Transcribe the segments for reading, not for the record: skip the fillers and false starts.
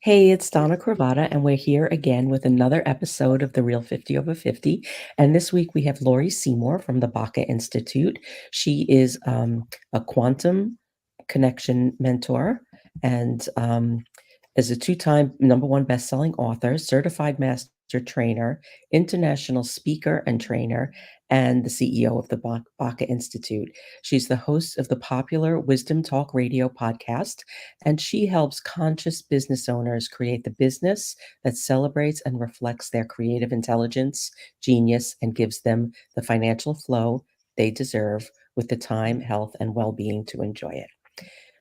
Hey, it's Donna Cravata, and we're here again with another episode of The Real 50 Over 50. And this week we have Laurie Seymour from the Baca Institute. She is a quantum connection mentor and is a two-time #1 best-selling author, certified master trainer, international speaker and trainer, and the CEO of the Baca Institute. She's the host of the popular Wisdom Talk radio podcast, and she helps conscious business owners create the business that celebrates and reflects their creative intelligence, genius, and gives them the financial flow they deserve with the time, health, and well-being to enjoy it.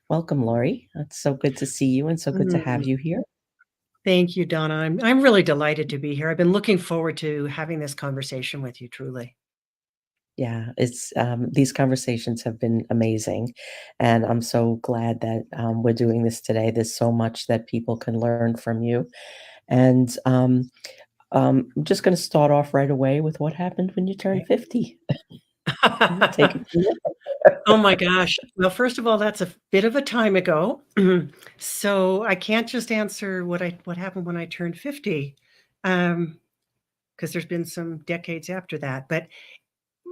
Welcome, Laurie. It's so good to see you and so good to have Mm, you here. Thank you, Donna. I'm really delighted to be here. I've been looking forward to having this conversation with you, truly. Yeah, it's these conversations have been amazing, and I'm so glad that we're doing this today. There's so much that people can learn from you, and I'm just going to start off right away with what happened when you turned Okay. 50. Take it from Oh my gosh. Well, first of all, that's a bit of a time ago. So I can't just answer what happened when I turned 50, because there's been some decades after that. But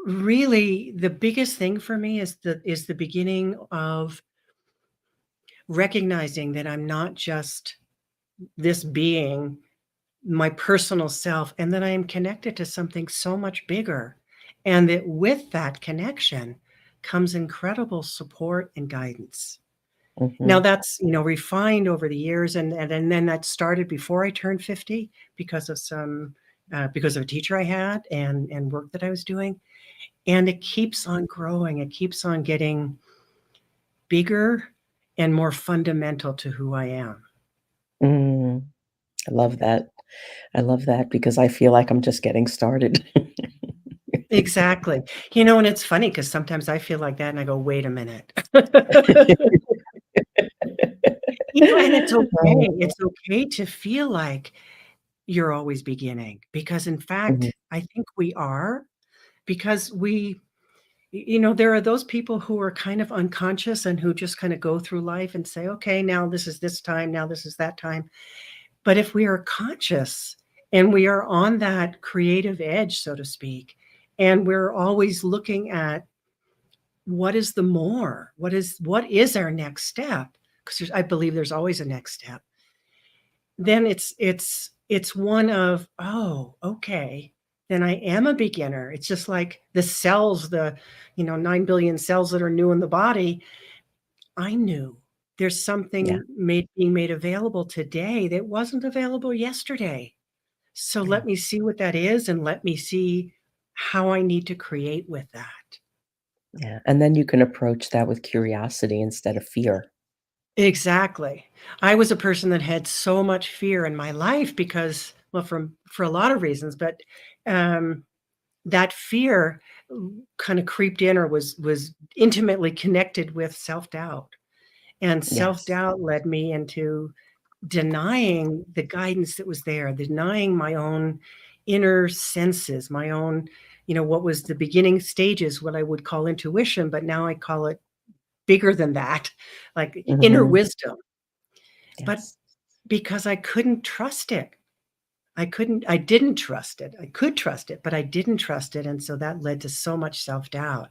really, the biggest thing for me is the beginning of recognizing that I'm not just this being, my personal self, and that I am connected to something so much bigger. And that with that connection comes incredible support and guidance. Now Mhm. that's, refined over the years. And then that started before I turned 50 because of because of a teacher I had and work that I was doing. And it keeps on growing. It keeps on getting bigger and more fundamental to who I am. Mm, I love that. I love that because I feel like I'm just getting started. Exactly. And it's funny because sometimes I feel like that and I go, wait a minute. And it's okay. Oh, It's okay to feel like you're always beginning because, in mhm. fact, I think we are because there are those people who are kind of unconscious and who just kind of go through life and say, okay, now this is this time, now this is that time. But if we are conscious and we are on that creative edge, so to speak, and we're always looking at what is the more, what is our next step? Because I believe there's always a next step. Then it's one of, oh, okay, then I am a beginner. It's just like the cells, the 9 billion cells that are new in the body. I'm new. There's Yeah, something being made available today that wasn't available yesterday. So yeah, let me see what that is and let me see how I need to create with that. yeah, and then you can approach that with curiosity instead of fear. Exactly. I was a person that had so much fear in my life because, well, for a lot of reasons, but um, that fear kind of creeped in or was intimately connected with self-doubt. And Yes. self-doubt led me into denying the guidance that was there, denying my own inner senses, my own, what was the beginning stages, what I would call intuition, but now I call it bigger than that, like inner Mhm. wisdom. But Yes. because I couldn't trust it. I didn't trust it. I could trust it, but I didn't trust it. And so that led to so much self-doubt.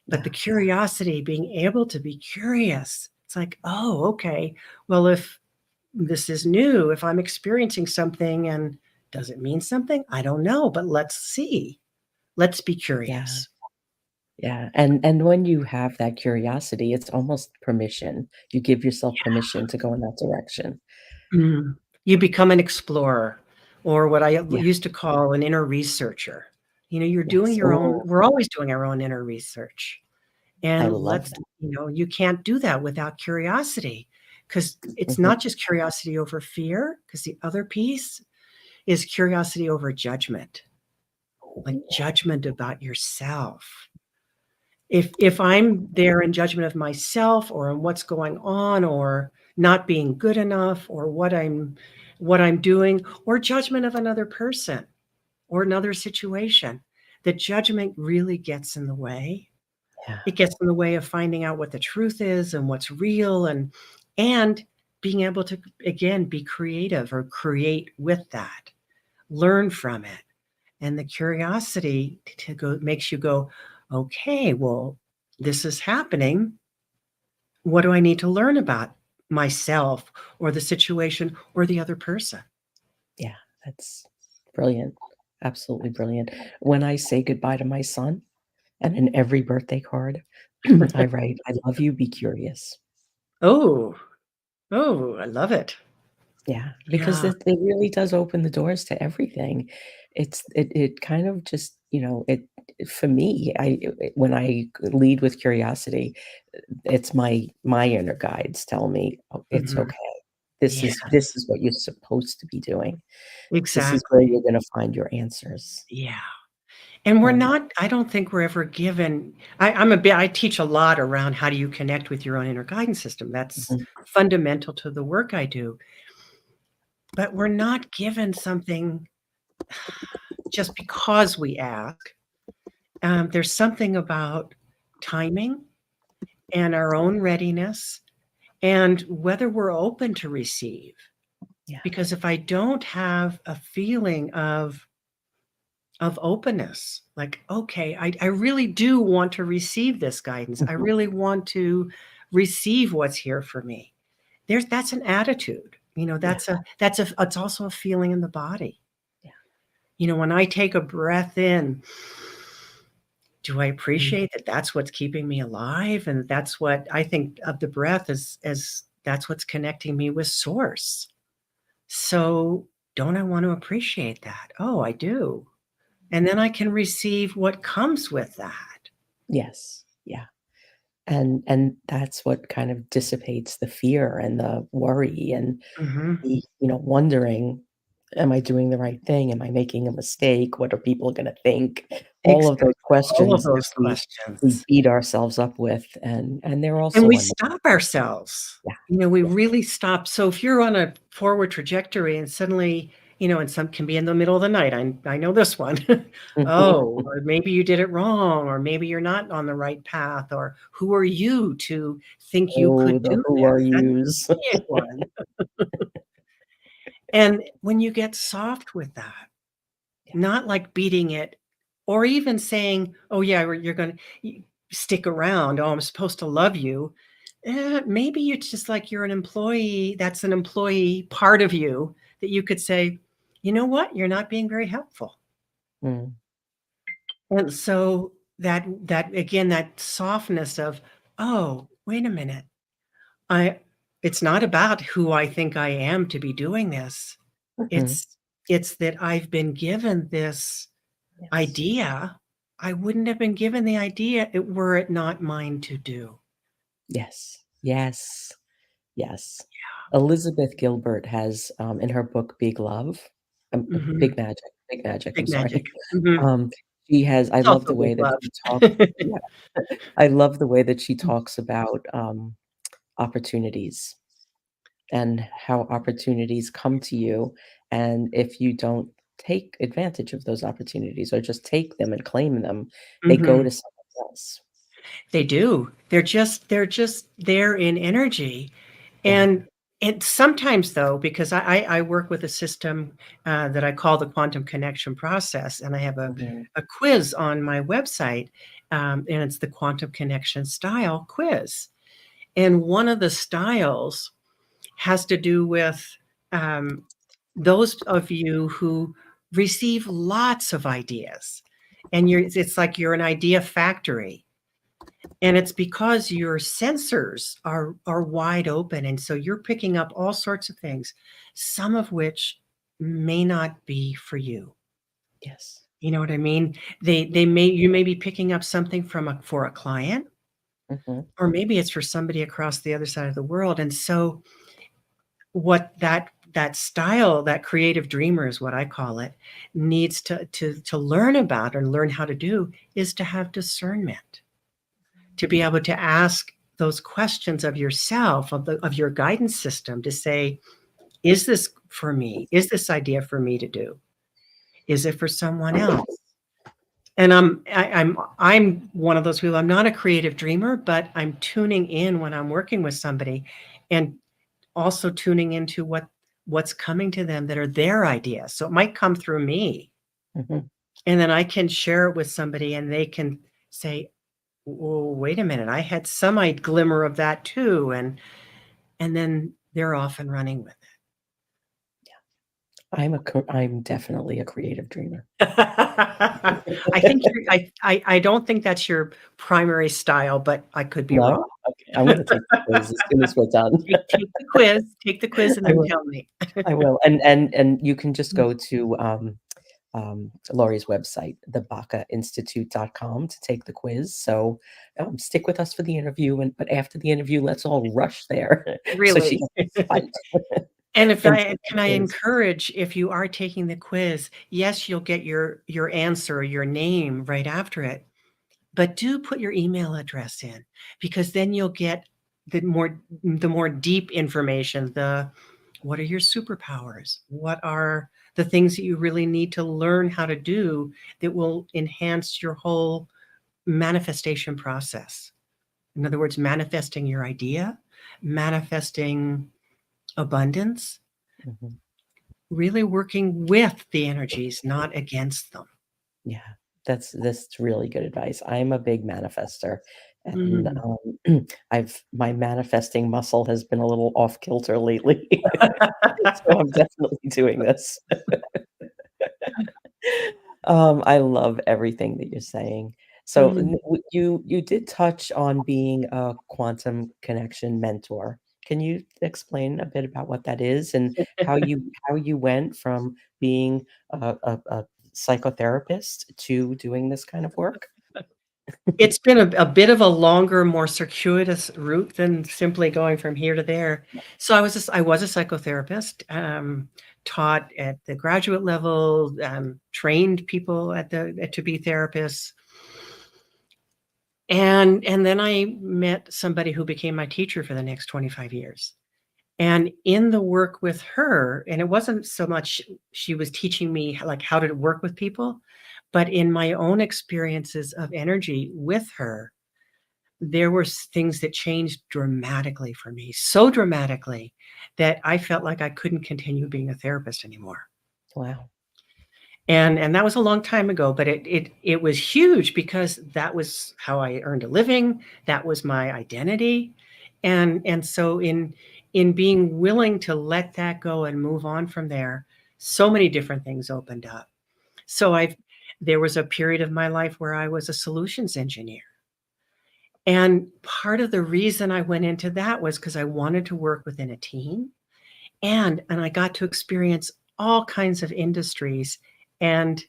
But the Yeah. curiosity, being able to be curious, it's like, oh, okay. Well, if this is new, if I'm experiencing something and does it mean something? I don't know, but let's see. Let's be Yeah. curious. Yeah, and when you have that curiosity, it's almost permission. You give yourself permission to go in that direction. Mm. You become an explorer, or what I Yeah. used to call an inner researcher. You're doing Yes. your own, Oh, we're always doing our own inner research. I And love that. you can't do that without curiosity because it's Mhm. not just curiosity over fear, because the other piece is curiosity over judgment, like Ooh, judgment about yourself. If I'm there in judgment of myself or on what's going on or not being good enough or what I'm doing or judgment of another person or another situation, the judgment really gets in the way. yeah. It gets in the way of finding out what the truth is and what's real and being able to, again, be creative or create with that, learn from it. And the curiosity to go makes you go, okay, well, this is happening. What do I need to learn about myself or the situation or the other person? Yeah, that's brilliant. Absolutely brilliant. When I say goodbye to my son, and in every birthday card, I write, "I love you, be curious." Oh, oh, I love it. Yeah, because Yeah. it really does open the doors to everything. It kind of just, for me, when I lead with curiosity, it's my inner guides tell me, "Oh, it's Mhm. okay. This is Yes, what you're supposed to be doing. This is where exactly. you're gonna find your answers." Yeah. And we're And not, I don't think we're ever given, I teach a lot around how do you connect with your own inner guidance system. That's mhm, fundamental to the work I do. But we're not given something just because we ask. There's something about timing and our own readiness and whether we're open to receive. yeah, Because if I don't have a feeling of openness, like, okay, I really do want to receive this guidance. I mhm, really want to receive what's here for me. That's an attitude. yeah, It's also a feeling in the body. yeah, When I take a breath in, do I mm, appreciate that that's what's keeping me alive? And that's what I think of the breath as that's what's connecting me with source. So don't I want to appreciate that? Oh, I do. And then I can receive what comes with that. yes, yeah. And that's what kind of dissipates the fear and the worry and Mhm. the, wondering, "Am I doing the right thing? Am I making a mistake? What are people gonna think?" All of Exactly. those All of questions that those we questions. beat ourselves up with, and they're And also we unnecessary. stop ourselves. Yeah, We yeah. really stop. So if you're on a forward trajectory and suddenly, and some can be in the middle of the night. I know this one. Oh, or maybe you did it wrong, or maybe you're not on the right path, or who are you to think you Oh, could the do who are this? That's yous. a big one. And when you get soft with that, Yeah, not like beating it or even saying, "Oh, yeah, you're gonna stick around. Oh, I'm supposed to love you." Maybe it's just like you're an employee, that's an employee part of you that you could say, "You know what? You're not being very helpful." mm, And so that again, that softness of, "Oh, wait a minute. I it's not about who I think I am to be doing this. mhm, It's that I've been given this yes, idea. I wouldn't have been given the idea were it not mine to do." yes, yes, yes. Elizabeth Gilbert has, in her book, Big Love, Mhm. Big Magic, I'm Big magic. sorry. Mhm. She has I It's love also the big way that love. she talks. Yeah, I love the way that she talks about, opportunities and how opportunities come to you, and if you don't take advantage of those opportunities or just take them and claim them, they go Mhm. to someone else. They do. They're just there in energy, Yeah. and sometimes though, because I work with a system, that I call the quantum connection process, and I have Mhm. a quiz on my website, and it's the quantum connection style quiz. And one of the styles has to do with, um, those of you who receive lots of ideas, and it's like you're an idea factory. And it's because your sensors are wide open, and so you're picking up all sorts of things, some of which may not be for you. Yes. You know what I mean? You may be picking up something for a client, Mhm. or maybe it's for somebody across the other side of the world. And so what that style, that creative dreamer is what I call it, needs to learn about and learn how to do is to have discernment, to be able to ask those questions of yourself, of your guidance system, to say, is this for me? Is this idea for me to do? Is it for someone else? And I'm one of those people. I'm not a creative dreamer, but I'm tuning in when I'm working with somebody and also tuning into what's coming to them that are their ideas. So it might come through me, Mhm. and then I can share it with somebody and they can say, "Oh, wait a minute, I had some glimmer of that too," and then they're off and running with I'm definitely a creative dreamer. it. I think you're I don't think that's your primary style, but I could be wrong. No? Okay, I'm gonna take the quiz as soon as we're done. Take the quiz and I then will, tell me. I will, and you can just go to, Laurie's website, thebacainstitute.com to take the quiz, so, stick with us for the interview, and but after the interview, let's all rush there so she Really. doesn't fight And if and I take the can I quiz. encourage, if you are taking the quiz, yes, you'll get your answer, your name right after it, but do put your email address in, because then you'll get the more deep information, the what are your superpowers? What are the things that you really need to learn how to do that will enhance your whole manifestation process? In other words, manifesting your idea, manifesting abundance, Mhm. really working with the energies, not against them. Yeah, that's really good advice. I'm a big manifester, and, Mm. I've my manifesting muscle has been a little off kilter lately, so I'm definitely doing this. I love everything that you're saying. So, Mm. you did touch on being a quantum connection mentor. Can you explain a bit about what that is and how you went from being a psychotherapist to doing this kind of work? It's been a bit of a longer, more circuitous route than simply going from here to there. So I was a psychotherapist, taught at the graduate level, trained people to be therapists. And then I met somebody who became my teacher for the next 25 years. And in the work with her, and it wasn't so much she was teaching me like how to work with people, but in my own experiences of energy with her, there were things that changed dramatically for me, so dramatically that I felt like I couldn't continue being a therapist anymore. Wow. And that was a long time ago, but it was huge because that was how I earned a living. That was my identity. And so in being willing to let that go and move on from there, so many different things opened up. So I've there was a period of my life where I was a solutions engineer. And part of the reason I went into that was because I wanted to work within a team, and I got to experience all kinds of industries and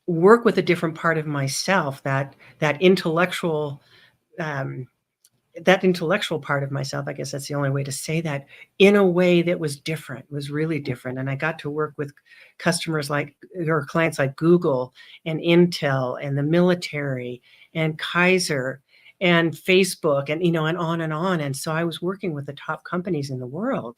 work with a different part of myself, that intellectual, um, that intellectual part of myself, I guess that's the only way to say that, in a way that was different, was really different. And I got to work with customers like or clients like Google and Intel and the military and Kaiser and Facebook and and on and on. And so I was working with the top companies in the world.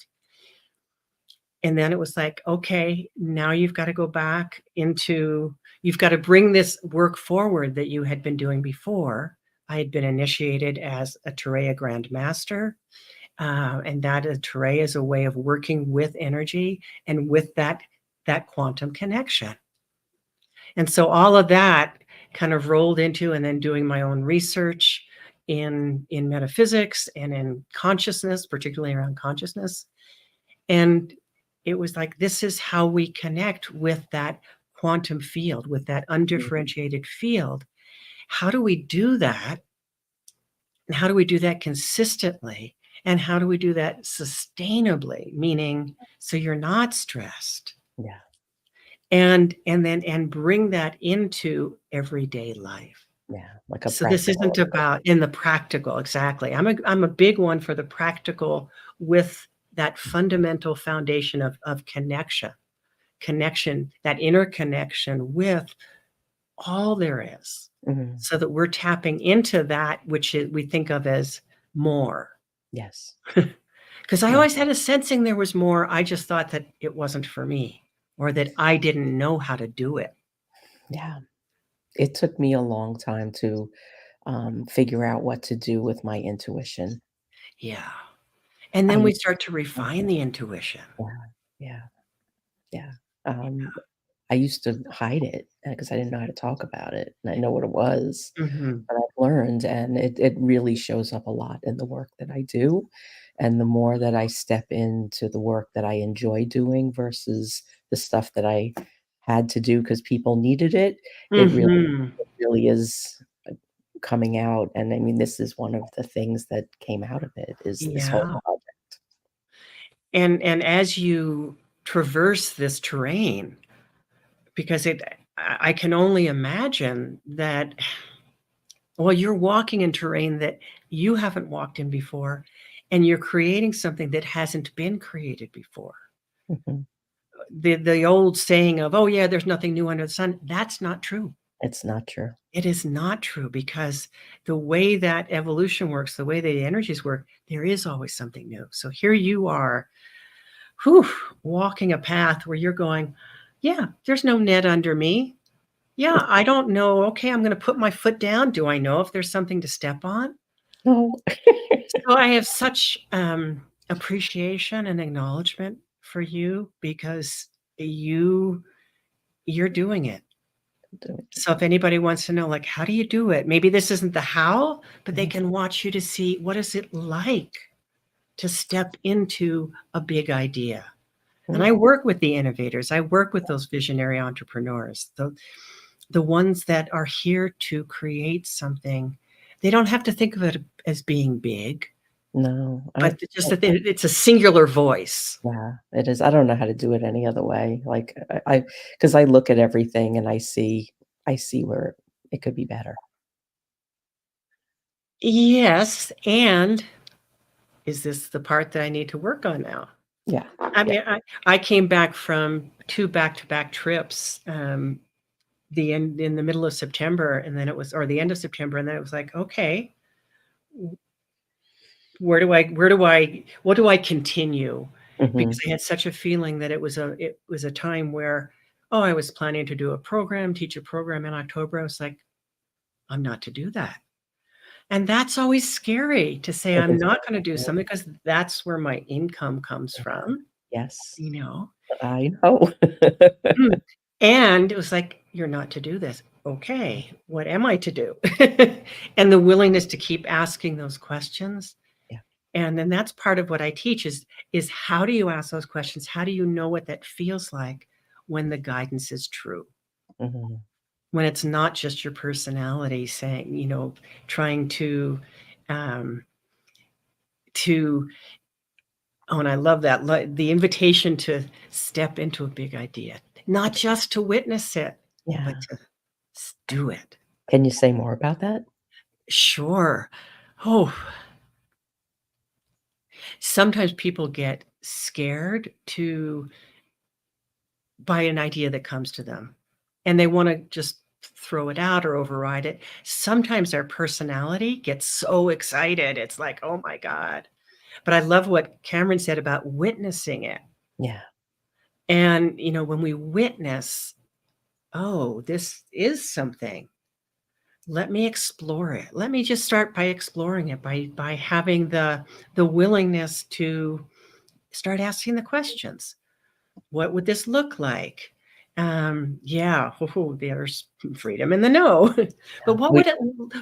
And then it was like, okay, now you've got to go back into, you've got to bring this work forward that you had been doing before. I had been initiated as a Turea Grand Master, and that a Turea is a way of working with energy and with that quantum connection. And so all of that kind of rolled into, and then doing my own research in metaphysics and in consciousness, particularly around consciousness. And it was like, this is how we connect with that quantum field, with that Mhm. undifferentiated field. How do we do that? And how do we do that consistently? And how do we do that sustainably? Meaning, so you're not stressed, Yeah, and bring that into everyday life. yeah, like a So this practical isn't approach. about in the practical, exactly. I'm a big one for the practical with that fundamental foundation of connection, that interconnection with all there is, Mhm. so that we're tapping into that which we think of as more. Yes. Because I Yeah, always had a sensing there was more. I just thought that it wasn't for me, or that I didn't know how to do it. yeah. It took me a long time to, figure out what to do with my intuition. Yeah. And I then we used start to to refine the intuition. yeah, yeah, yeah. Um, I used to hide it because I didn't know how to talk about it, and I know what it was, Mhm. but I've learned, and it really shows up a lot in the work that I do, and the more that I step into the work that I enjoy doing versus the stuff that I had to do because people needed it, Mhm. it really is, coming out, and I mean, this is one of the things that came out of it is this whole Yeah. project. And as you traverse this terrain, because I can only imagine that, well, you're walking in terrain that you haven't walked in before, and you're creating something that hasn't been created before. Mhm. The old saying of, "Oh, yeah, there's nothing new under the sun," that's not true. It's not true. It is not true because the way that evolution works, the way the energies work, there is always something new. So here you are, whew, walking a path where you're going, "Yeah, there's no net under me. Yeah, I don't know. Okay, I'm gonna put my foot down. Do I know if there's something to step on?" No. So I have such, appreciation and acknowledgement for you because you you're doing it. Doing it. So if anybody wants to know, like, how do you do it? Maybe this isn't the how, but they Mhm. can watch you to see what is it like to step into a big idea. And Mhm. I work with the innovators. I work with those visionary entrepreneurs, the ones that are here to create something. They don't have to think of it as being big, No, but just that it's a singular voice. yeah, it is. I don't know how to do it any other way. Like because I look at everything and I see where it could be better. Yes, and is this the part that I need to work on now? Yeah, I yeah. mean, I came back from 2 back-to-back trips, the end in the middle of September, and then it was or the end of September, and then it was like, "Okay, w where do I what do I continue?" Because Mhm. I had such a feeling that it was a time where, oh, I was planning to do a program, teach a program in October. I was like, "I'm not to do that." And that's always scary to say It I'm is not very gonna do scary. something because that's where my income comes Yeah, from, yes, you know? I know. Mm. And it was like, "You're not to do this." "Okay, what am I to do?" And the willingness to keep asking those questions, Yeah, and then that's part of what I teach is how do you ask those questions? How do you know what that feels like when the guidance is true? mhm. When it's not just your personality saying, trying um, to oh, and I love that, the invitation to step into a big idea, not just to witness it, but Yeah. to do it. Can you say more about that? Sure. Oh, sometimes people get scared to by an idea that comes to them, and they wanna just throw it out or override it. Sometimes their personality gets so excited, it's like, "Oh my god." But I love what Cameron said about witnessing it, Yeah. and, when we witness, "Oh, this is something. Let me explore it. Let me just start by exploring it, by having the willingness to start asking the questions. What would this look like? Yeah, there's freedom in the no. But Yeah. We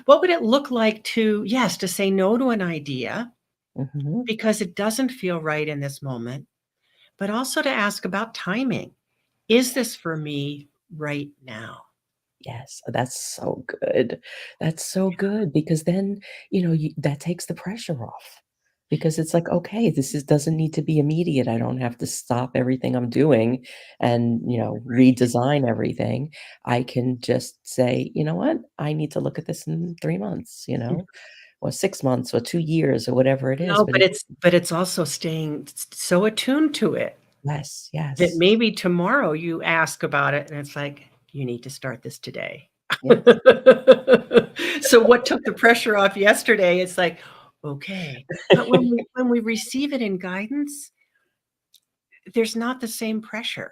what would it look like to, yes, to say no to an idea mhm. because it doesn't feel right in this moment, but also to ask about timing. Is this for me right now? Yes, that's so good. That's so good because then, that takes the pressure off. Because it's like, okay, this is doesn't need to be immediate. I don't have to stop everything I'm doing and, Right. redesign everything. I can just say, you know what? I need to look at this in 3 months, or 6 months or 2 years or whatever it is. No, But but it's also staying so attuned to it yes, that yes, maybe tomorrow you ask about it and it's like, "You need to start this today." yes. So what took the pressure off yesterday, it's like, "Okay." But when we receive it in guidance, there's not the same pressure.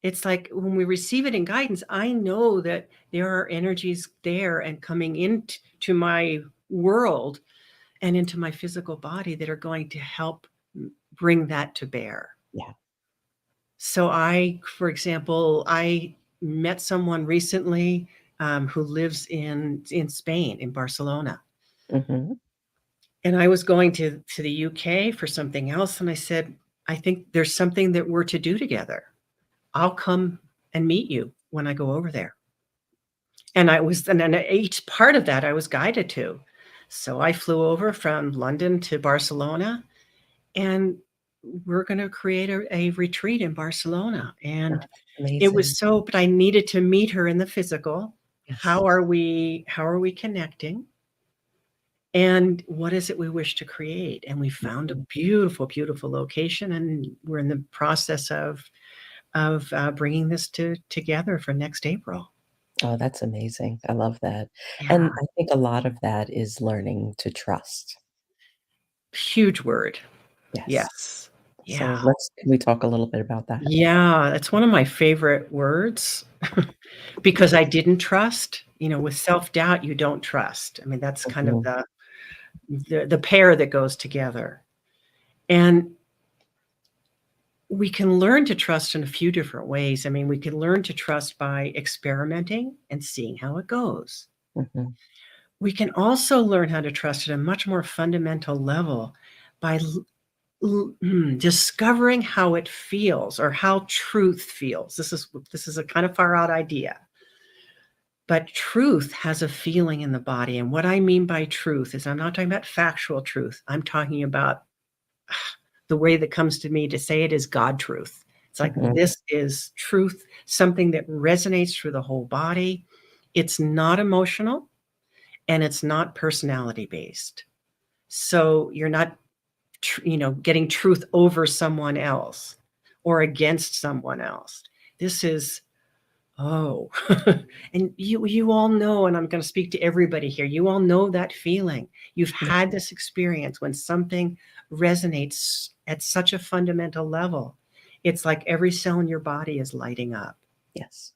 It's like when we receive it in guidance, I know that there are energies there and coming into my world and into my physical body that are going to help bring that to bear. Yeah. So for example, I met someone recently who lives in Spain, in Barcelona. Mhm. And I was going to the UK for something else, and I said, "I think there's something that we're to do together. I'll come and meet you when I go over there." And then each part of that I was guided to. So I flew over from London to Barcelona, and we're gonna create a retreat in Barcelona, Oh, and that's it was amazing. but I needed to meet her in the physical. Yes. How are we connecting? And what is it we wish to create? And we found a Mhm. beautiful, beautiful location, and we're in the process of bringing this together for next April. Oh, that's amazing. I love that. Yeah, And I think a lot of that is learning to trust. huge word. Yes. Yes. Yeah. So can we talk a little bit about that? Yeah, it's one of my favorite words because I didn't trust. With self-doubt, you don't trust. I mean, that's kind of Mhm. the pair that goes together. And we can learn to trust in a few different ways. I mean, we can learn to trust by experimenting and seeing how it goes. Mhm. We can also learn how to trust at a much more fundamental level by discovering how it feels or how truth feels. This is a kind of far out idea, but truth has a feeling in the body. And what I mean by truth is I'm not talking about factual truth. I'm talking about the way that comes to me to say it is God truth. It's like Mhm. this is truth, something that resonates through the whole body. It's not emotional and it's not personality based. So you're not, getting truth over someone else or against someone else. This is, oh, and you all know, and I'm going to speak to everybody here. You all know that feeling. You've Yeah. had this experience when something resonates at such a fundamental level. It's like every cell in your body is lighting up. Yes.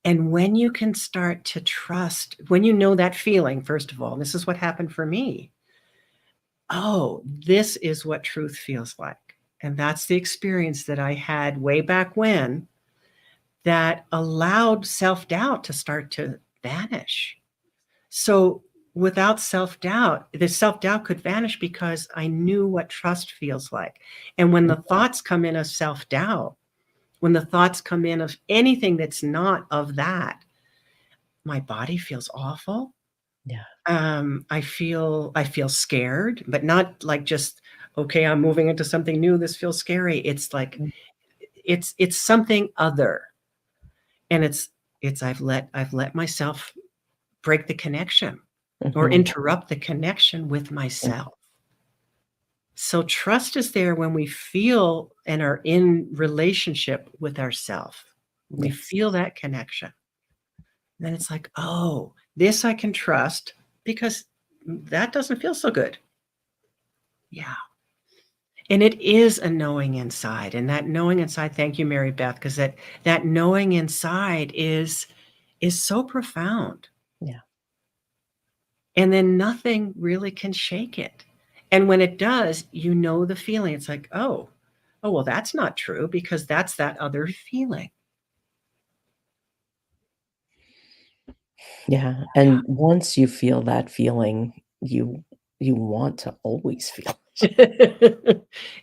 And when you can start to trust, when you know that feeling, first of all, this is what happened for me. Oh, this is what truth feels like. And that's the experience that I had way back when that allowed self doubt to start to vanish. So, without self doubt, the self doubt could vanish because I knew what trust feels like. And when Mm. the thoughts come in of self doubt, when the thoughts come in of anything that's not of that, my body feels awful. Yeah. I feel scared, but not like just, okay, I'm moving into something new. This feels scary. It's like Mm. it's something other. And it's I've let myself break the connection or Mhm. interrupt the connection with Mm. myself. So trust is there when we feel and are in relationship with ourself. When we Yes. feel that connection, then it's like, oh, this I can trust because that doesn't feel so good. Yeah. And it is a knowing inside. And that knowing inside, thank you, Mary Beth, because that knowing inside is so profound. Yeah. And then nothing really can shake it. And when it does, you know the feeling. It's like, oh, well, that's not true because that's that other feeling. Yeah, and once you feel that feeling, you want to always feel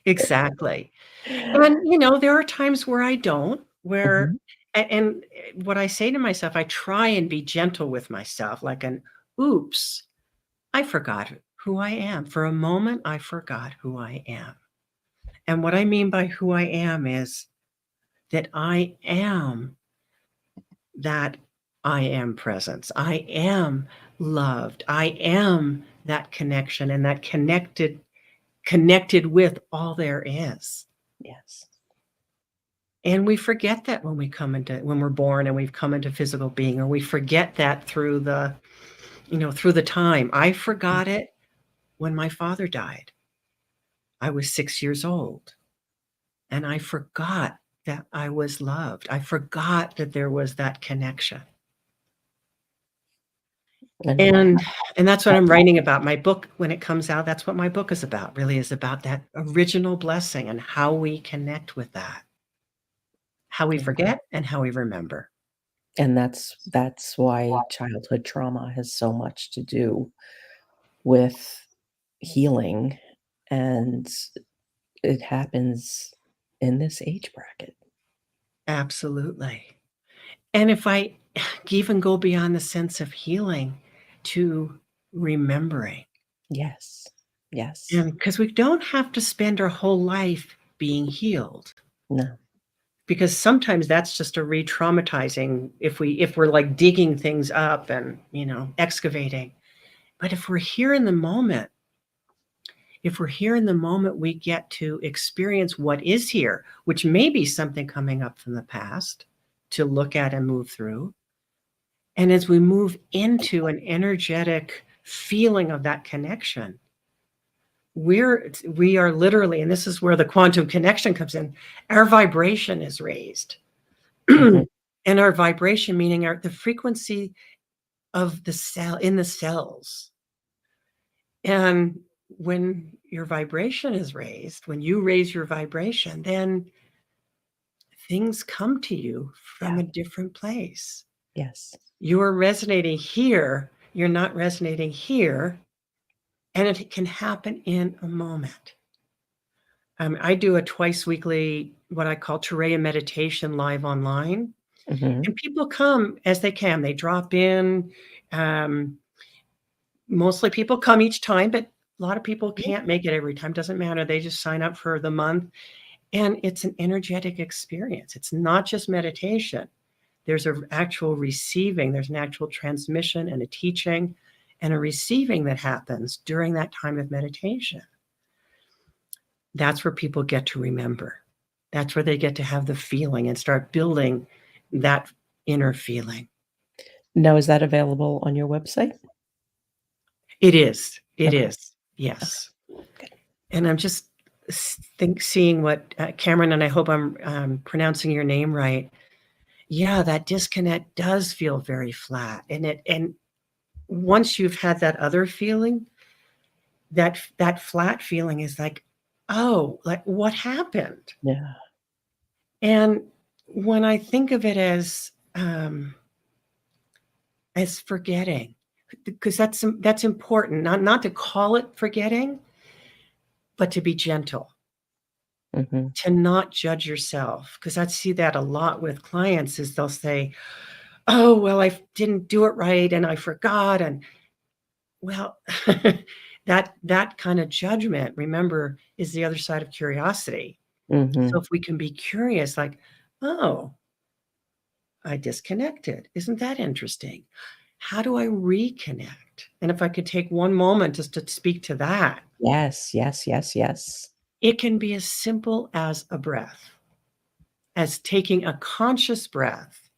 Exactly. it. And, there are times where I don't, where Mhm. and what I say to myself, I try and be gentle with myself, like an, "Oops, I forgot who I am. For a moment, I forgot who I am." And what I mean by who I am is that I am that I am presence. I am loved. I am that connection and that connected with all there is. Yes. And we forget that when we're born and we've come into physical being, or we forget that through the time. I Mm. forgot it when my father died. I was 6 years old and I forgot that I was loved. I forgot that there was that connection. And And that's what that I'm writing about. My book, when it comes out, that's what my book is about, really is about that original blessing and how we connect with that, how we mhm. forget and how we remember. And that's why childhood trauma has so much to do with healing, and it happens in this age bracket. Absolutely. And if I even go beyond the sense of healing to remembering, Yes. Yes. and because we don't have to spend our whole life being healed, No. because sometimes that's just a re-traumatizing if we're like digging things up and excavating. But if we're here in the moment, we get to experience what is here, which may be something coming up from the past to look at and move through. And as we move into an energetic feeling of that connection, we are literally, and this is where the quantum connection comes in, our vibration is raised. Mhm. And our vibration, meaning the frequency of the cell in the cells. And when your vibration is raised, when you raise your vibration, then things come to you from Yeah. a different place. Yes. You're resonating here, you're not resonating here, and it can happen in a moment. I do a twice weekly, what I call Tereya meditation live online. Mhm. And people come as they can. They drop in. Um, Mostly people come each time, but a lot of people Mhm. can't make it every time. Doesn't matter. They just sign up for the month. And it's an energetic experience. It's not just meditation. There's an actual receiving, there's an actual transmission and a teaching and a receiving that happens during that time of meditation. That's where people get to remember. That's where they get to have the feeling and start building that inner feeling. Now is that available on your website? It is. It Okay. is. Okay. Yes. Good. And I'm just seeing what Cameron, and I hope I'm pronouncing your name right. Yeah, that disconnect does feel very flat, and once you've had that other feeling, that flat feeling is like, oh, like what happened? Yeah. And when I think of it as forgetting, because that's important, not to call it forgetting, but to be gentle, Mhm. to not judge yourself. Because I see that a lot with clients is they'll say, "Oh, well, I didn't do it right and I forgot." And well, that kind of judgment, remember, is the other side of curiosity. So Mhm. if we can be curious, like, "Oh, I disconnected. Isn't that interesting? How do I reconnect?" And if I could take one moment just to speak to that, Yes, yes, yes, yes. it can be as simple as a breath, as taking a conscious breath.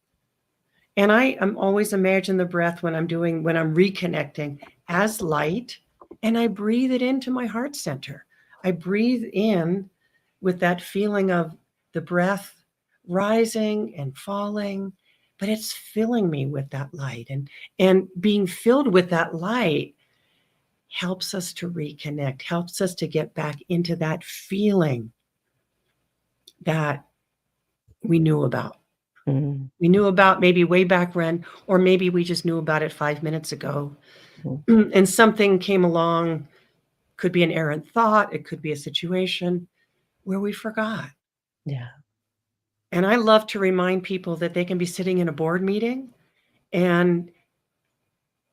And I am always imagine the breath when I'm reconnecting as light, and I breathe it into my heart center. I breathe in with that feeling of the breath rising and falling, but it's filling me with that light. And being filled with that light helps us to reconnect, helps us to get back into that feeling that we knew about. Mhm. We knew about maybe way back when, or maybe we just knew about it 5 minutes ago. Mhm. And something came along, could be an errant thought, it could be a situation where we forgot. Yeah. And I love to remind people that they can be sitting in a board meeting and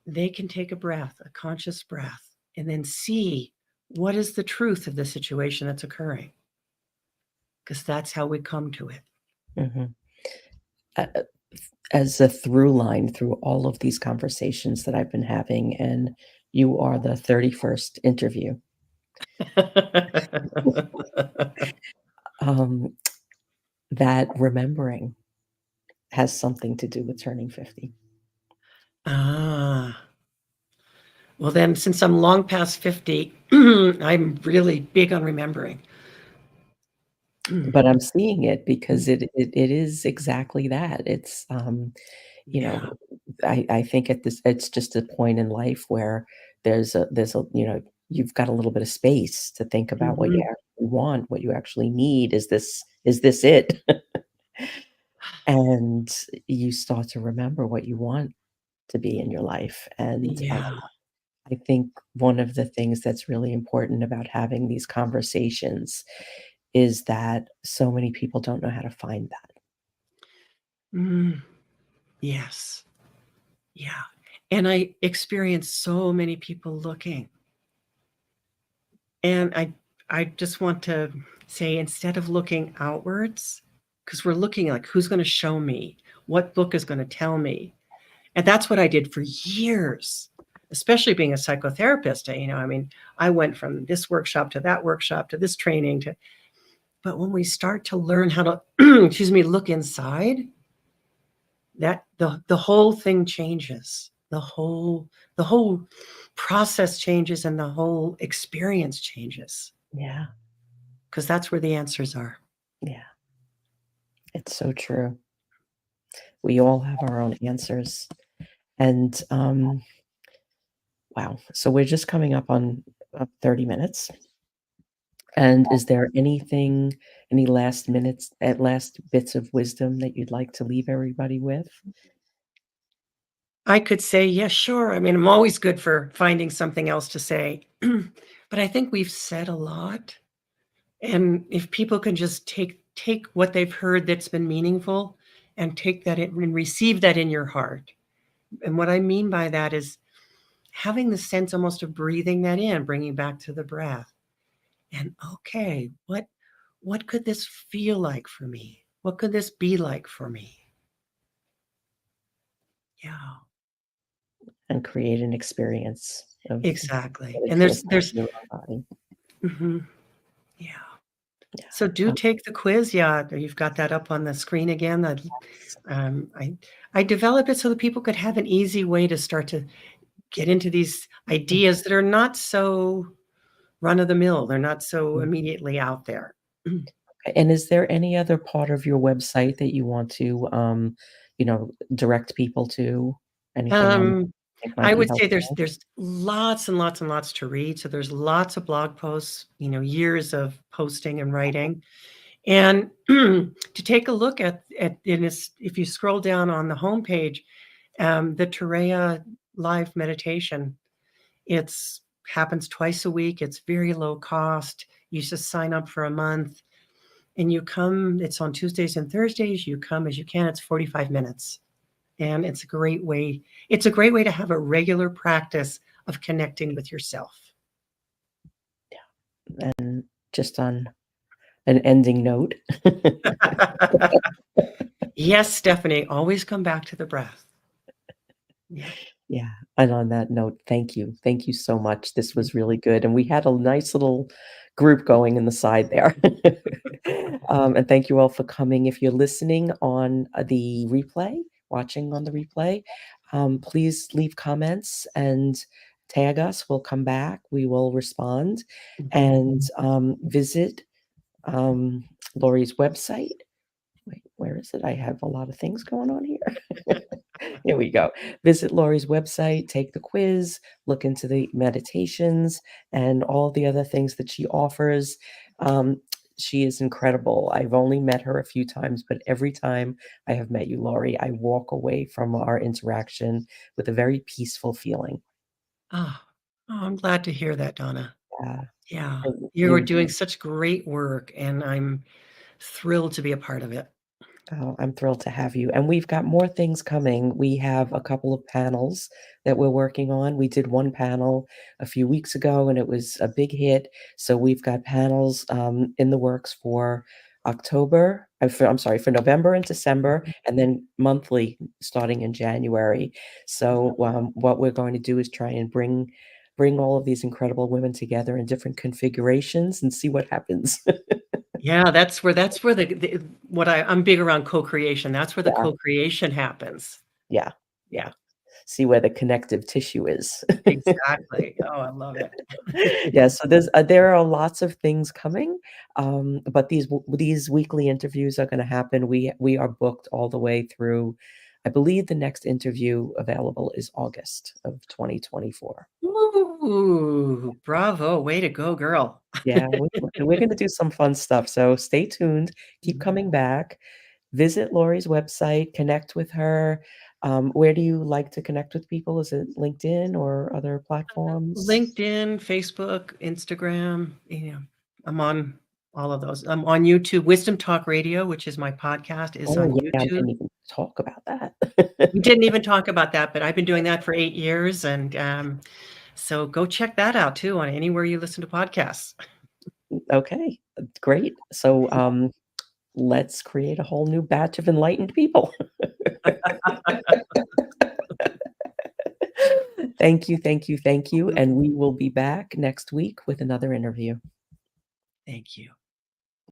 they can take a breath, a conscious breath, and then see what is the truth of the situation that's occurring, because that's how we come to it. Mhm. Uh, as a through line through all of these conversations that I've been having, and you are the 31st interview, um, that remembering has something to do with turning 50. Ah, well, then, since I'm long past 50, I'm really big on remembering. but I'm seeing it because it is exactly that. It's, you Yeah. know, I think at this it's just a point in life where there's a you've got a little bit of space to think about what you Mhm. actually want, what you actually need. Is this it? And you start to remember what you want to be in your life, and, Yeah. I think one of the things that's really important about having these conversations is that so many people don't know how to find that. Mm. Yes. Yeah. And I experience so many people looking. And I just want to say instead of looking outwards, because we're looking like who's going to show me, what book is going to tell me. And that's what I did for years, especially being a psychotherapist. I mean, I went from this workshop to this training to, but when we start to learn how to, excuse me, look inside, that the whole thing changes. The whole process changes and the whole experience changes Yeah, because that's where the answers are. yeah, it's so true. We all have our own answers, and, wow, so we're just coming up on, 30 minutes, and is there anything any last bits of wisdom that you'd like to leave everybody with? I could say, "Yeah, sure." I mean, I'm always good for finding something else to say, but I think we've said a lot, and if people can just take what they've heard that's been meaningful and take that in and receive that in your heart. And what I mean by that is having the sense almost of breathing that in, bringing back to the breath. And okay, what could this feel like for me? What could this be like for me? Yeah, And create an experience of exactly. what it And feels there's like there's in your own body. mhm, yeah. Yeah. So do take the quiz. Yeah, you've got that up on the screen again. Yes. Um, I I developed it so that people could have an easy way to start to get into these ideas that are not so run of the mill. They're not so Mhm. immediately out there. And is there any other part of your website that you want to, direct people to? Anything on Um, think might I be would say there's helpful? there's lots and lots and lots to read. So there's lots of blog posts, years of posting and writing. And to take a look at in this, if you scroll down on the homepage, the Turea live meditation, it's happens twice a week. It's very low cost. You just sign up for a month and you come. It's on Tuesdays and Thursdays. You come as you can. It's 45 minutes. And it's a great way to have a regular practice of connecting with yourself. And just on an ending note. Yes, Stephanie, always come back to the breath. Yeah. Yeah, and on that note, thank you. Thank you so much. This was really good, and we had a nice little group going in the side there. And thank you all for coming. If you're listening on, the replay, watching on the replay, please leave comments and tag us. We'll come back. We will respond, Mhm. and, visit, Laurie's website. Wait, where is it? I have a lot of things going on here. Here we go. Visit Laurie's website, take the quiz, look into the meditations and all the other things that she offers. Um, she is incredible. I've only met her a few times, but every time I have met you, Laurie, I walk away from our interaction with a very peaceful feeling. Oh, I'm glad to hear that, Donna. Yeah, Yeah. and You are you doing such great work, and I'm thrilled to be a part of it. Oh, I'm thrilled to have you. And we've got more things coming. We have a couple of panels that we're working on. We did one panel a few weeks ago and it was a big hit. So we've got panels in the works for I'm sorry, for November and December, and then monthly starting in January. So what we're going to do is try and bring all of these incredible women together in different configurations and see what happens. Yeah, that's where the what I'm big around co-creation. That's where the Yeah, co-creation happens. yeah, Yeah. yeah. see where the connective tissue is. Exactly. Oh, I love it. Yeah, so there are lots of things coming, but these weekly interviews are gonna happen. We are booked all the way through. I believe the next interview available is August of 2024. Ooh, bravo. Way to go, girl. Yeah, we're gonna do some fun stuff, so stay tuned, keep coming back, visit Laurie's website, connect with her. Where do you like to connect with people? Is it LinkedIn or other platforms? LinkedIn, Facebook, Instagram, I'm on all of those. I'm on YouTube. Wisdom Talk Radio, which is my podcast, is Oh, on yeah, we YouTube. didn't even talk about that. We didn't even talk about that, but I've been doing that for 8 years, and, so go check that out too on anywhere you listen to podcasts. Okay, great. So, let's create a whole new batch of enlightened people. Thank you, thank you, thank you, and we will be back next week with another interview. Thank you.